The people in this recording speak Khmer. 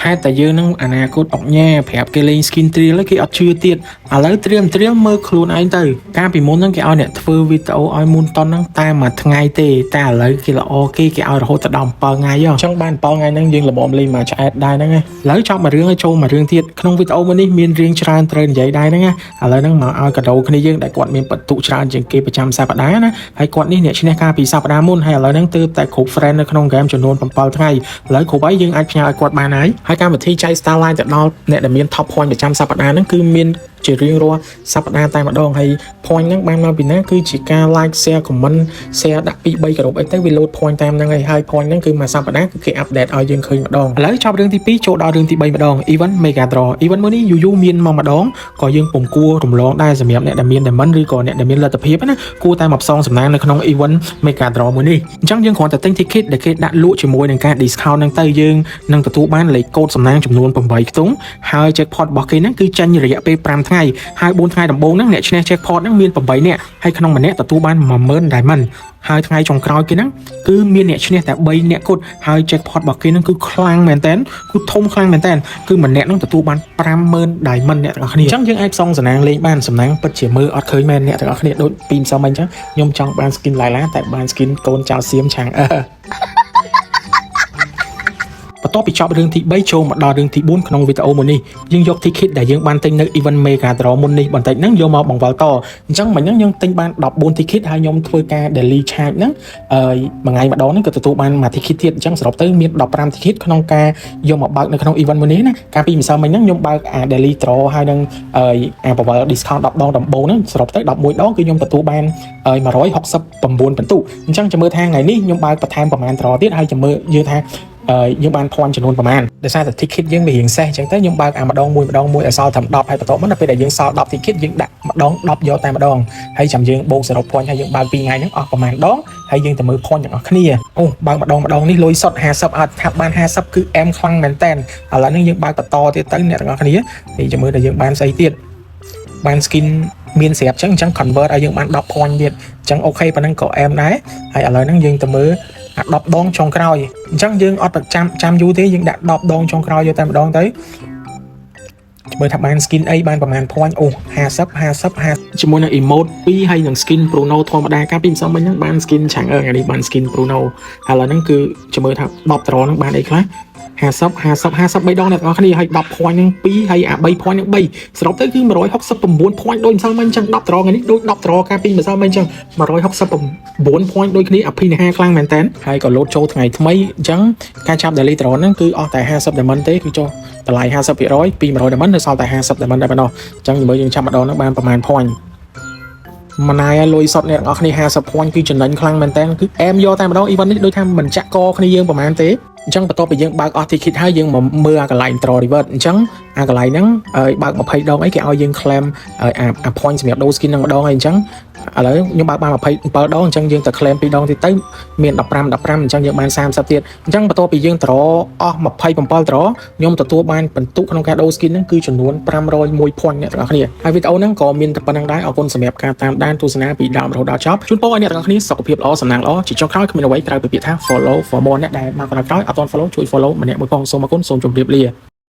hai tại dương nó anh à cốt ọc nha phẹp cái lên skin trial lấy cái ọc chưa tiệt à lấy trial mơ luôn anh từ ca bị muốn nó cái ao nè phơi video ao muốn ton nó ta mà ngày tê ta lấy cái là ok cái ao là hỗ trợ đồng bao ngày do trong ban bao ngày nó dương là bom lên mà chạy đai nó nghe lấy cho mà riêng ở châu mà riêng thiệt không video bên đi miền riêng tràn trên vậy đai nó nghe à lấy nó mà ao cả đầu cái dương đại quạt miền bật tụ tràn trên kia 100 សាបតាណាហើយគាត់នេះអ្នកឈ្នះការពីសប្តាហ៍មុនហើយឥឡូវហ្នឹងទើបតែគ្រប់ friend នៅក្នុង game ចំនួន7ថ្ងៃឥឡូវគ្រប់ហើយយើងអាចផ្ញើឲ្យគាត់បានហើយកម្មវិធីចែក Starline ទៅដល់អ្នកដែលមាន top point ប្រចាំសប្តាហ៍ហ្នឹងគឺមានជារៀងរាល់សប្តាហ៍តែម្ដងហើយ point ហ្នឹងបានមកពីណាគឺជាការ like share comment share ដាក់2 3ក្រុមអីទៅវា load point តាមហ្នឹងហើយ point ហ្នឹងគឺមួយសប្តាហ៍គឺគេ update ឲ្យយើងឃើញម្ដងឥឡូវចប់រឿងទី2ចូលដល់រឿងទី3ម្ដង event mega draw event មួយនេះយូរមានមកម្ដងក៏យើងពុំគួររំលងដែរសម្រាប់អ្នកដែលមាន diamond ឬក៏អ្នកដែលមានលទ្ធភាពណាគួរតែមកផ្សងសំណាងនៅក្នុង event mega draw មួយនេះអញ្ចឹងយើងគ្រាន់តែទិញ ticket ដែលគេដាក់លក់ជាមួយនឹងការ discount ហ្នឹងទៅយើងនឹងទទួលបានលេខកូដសំណាងចំនួន8ខ្ទង់ហើយ jackpot របស់គេហ្នឹងគឺចេញរយៈពេល5ថ្ងៃហើយ4ថ្ងៃដំបូងហ្នឹងអ្នកឈ្នះ jackpot ហ្នឹងមាន8នាក់ហើយក្នុងម្នាក់ទទួលបាន 10000 diamond ហើយថ្ងៃចុងក្រោយគេហ្នឹងគឺមានអ្នកឈ្នះតែ3នាក់គត់ហើយ jackpot របស់គេហ្នឹងគឺខ្លាំងមែនតើគឺធំខ្លាំងមែនតើគឺម្នាក់ហ្នឹងទទួលបាន 50000 diamond អ្នកទាំងអស់គ្នាអញ្ចឹងយើងអាចផ្សងសំណាងលេងបានសំណាងពិតជាមើលអត់ឃើញមែនអ្នកទាំងអស់គ្នាដូចពីម្សិលមិញអញ្ចឹងខ្ញុំចង់បាន skin ឡាយឡាតែបាន skin កូនចៅសៀមឆាងបន្ទាប់ពីចប់រឿងទី3ចូលមកដល់រឿងទី4ក្នុងវីដេអូមួយនេះយើងយក ticket ដែលយើងបានទិញនៅ event mega draw មុននេះបន្តិចហ្នឹងយកមកបង្វិលតអញ្ចឹងមិញហ្នឹងយើងទិញបាន14 ticket ហើយខ្ញុំធ្វើការ daily charge ហ្នឹងមួយថ្ងៃម្ដងហ្នឹងក៏ទទួលបានមួយ ticket ទៀតអញ្ចឹងសរុបទៅមាន15 ticket ក្នុងការយកមកបើកនៅក្នុង event មួយនេះណាកាលពីម្សិលមិញហ្នឹងខ្ញុំបើកអា daily draw ហើយនឹងអាបង្វិល discount 10 ដងដំបូងហ្នឹងសរុបទៅ11ដងគឺខ្ញុំទទួលបាន169ពិន្ទុអញ្ចឹងចាំមើលថាថ្ងៃនេះខ្ញុំបើកបន្ថែមប្រហែល draw ទៀតហើយចាំមើលយើងថាយើងបាន point ចំនួនប្រហែលដោយសារតែ ticket យើងវារៀងសេះអញ្ចឹងទៅខ្ញុំបើកអាម្ដងមួយឲ្យសល់ត្រឹម10ហើយបន្ទាប់មកដល់ពេលដែលយើងសល់10 ticket យើងដាក់ម្ដង10យកតែម្ដងហើយចាំយើងបូកសរុប point ហើយយើងបើក2ថ្ងៃហ្នឹងអស់ប្រហែលដងហើយយើងទៅមើល point ទាំងអស់គ្នាអូបើកម្ដងនេះលុយសុទ្ធ50អត់ថាបាន50គឺអែមខ្លាំងមែនតើឥឡូវនេះយើងបើកបន្តទៀតទៅអ្នកទាំងអស់គ្នានេះចាំមើលថាយើងបានស្អីទៀតបាន skin មានស្រាប់អញ្ចឹង convert ឲ្យយើងបាន10 point ទៀតអញ្ចឹងអូខេប៉ុណ្ណឹងក៏អែមដែរហើយឥឡូវហ្នឹងយើងទៅមើលអា10 ដងចុងក្រោយអញ្ចឹងយើងអត់ចាំយូរទេយើងដាក់10 ដងចុងក្រោយយកតែម្ដងទៅមើលថាបាន skin អីបានប្រហែល point អូ50ជាមួយនឹង emote 2ហើយនឹង skin Bruno ធម្មតាកាលពីម្សិលមិញហ្នឹងបាន skin ឆាំងថ្ងៃនេះបាន skin Bruno ហើយឥឡូវហ្នឹងគឺចាំមើលថា10 ត្រហ្នឹងបានអីខ្លះ50 3ដងអ្នកទាំងអស់គ្នាហើយ10 point ហ្នឹង2ហើយអា3 point ហ្នឹង3សរុបទៅគឺ169 point ដូចម្សិលមិញអញ្ចឹង10ត្រថ្ងៃនេះដូច10ត្រកាលពីម្សិលមិញអញ្ចឹង169 point ដូចគ្នាអភិនិហាខ្លាំងមែនតើហើយក៏លោតចូលថ្ងៃថ្មីអញ្ចឹងការចាប់ daily draw ហ្នឹងគឺអស់តែ50 diamond ទេគឺចុះតម្លៃ 50% ពី100 diamond នៅសល់តែ50 diamond តែប៉ុណ្ណោះអញ្ចឹងមើលយើងចាប់ម្ដងហ្នឹងបានប្រហែល point ម៉ណៃឲ្យលុយសុតអ្នកទាំងអស់គ្នា50 point គឺចំណេញខ្លាំងមែនតើគឺអែមយកតែម្ដង event នេះដូចថាមិនចាក់កគ្នាយើងប្រហែលទេអញ្ចឹងបន្ទាប់ពីយើងបើកអស់ ticket ហើយយើងមកមើលអាកន្លែង draw reward អញ្ចឹងអាកន្លែងហ្នឹងបើក20 ដងអីគេឲ្យយើង claim អា point សម្រាប់ដូរ skin ហ្នឹងម្ដងហើយអញ្ចឹងឥឡូវខ្ញុំបើកបាន27 ដងអញ្ចឹងយើងទៅ claim 2 ដងទៀតទៅមាន15អញ្ចឹងយើងបាន30ទៀតអញ្ចឹងបន្ទាប់ពីយើង draw អស់27 draw ខ្ញុំទទួលបានពិន្ទុក្នុងការដូរ skin ហ្នឹងគឺចំនួន501 point អ្នកទាំងអស់គ្នាហើយវីដេអូហ្នឹងក៏មានតែប៉ុណ្្នឹងដែរអរគុណសម្រាប់ការតាមដានទស្សនាពីដើមរហូតដល់ចប់ជូនពរឲ្យអ្នកទាំងអស់គ្នាសុខភាពល្អសំណាងល្អជាចុងក្រោយគ្មានអ្វីក្រៅពីពាក្យថា follow for more អ្នកដែលមកក្រោយអត់ទាន់ follow ជួយ follow ម្នាក់មួយផងសូមអរគុណសូមជម្រាបលា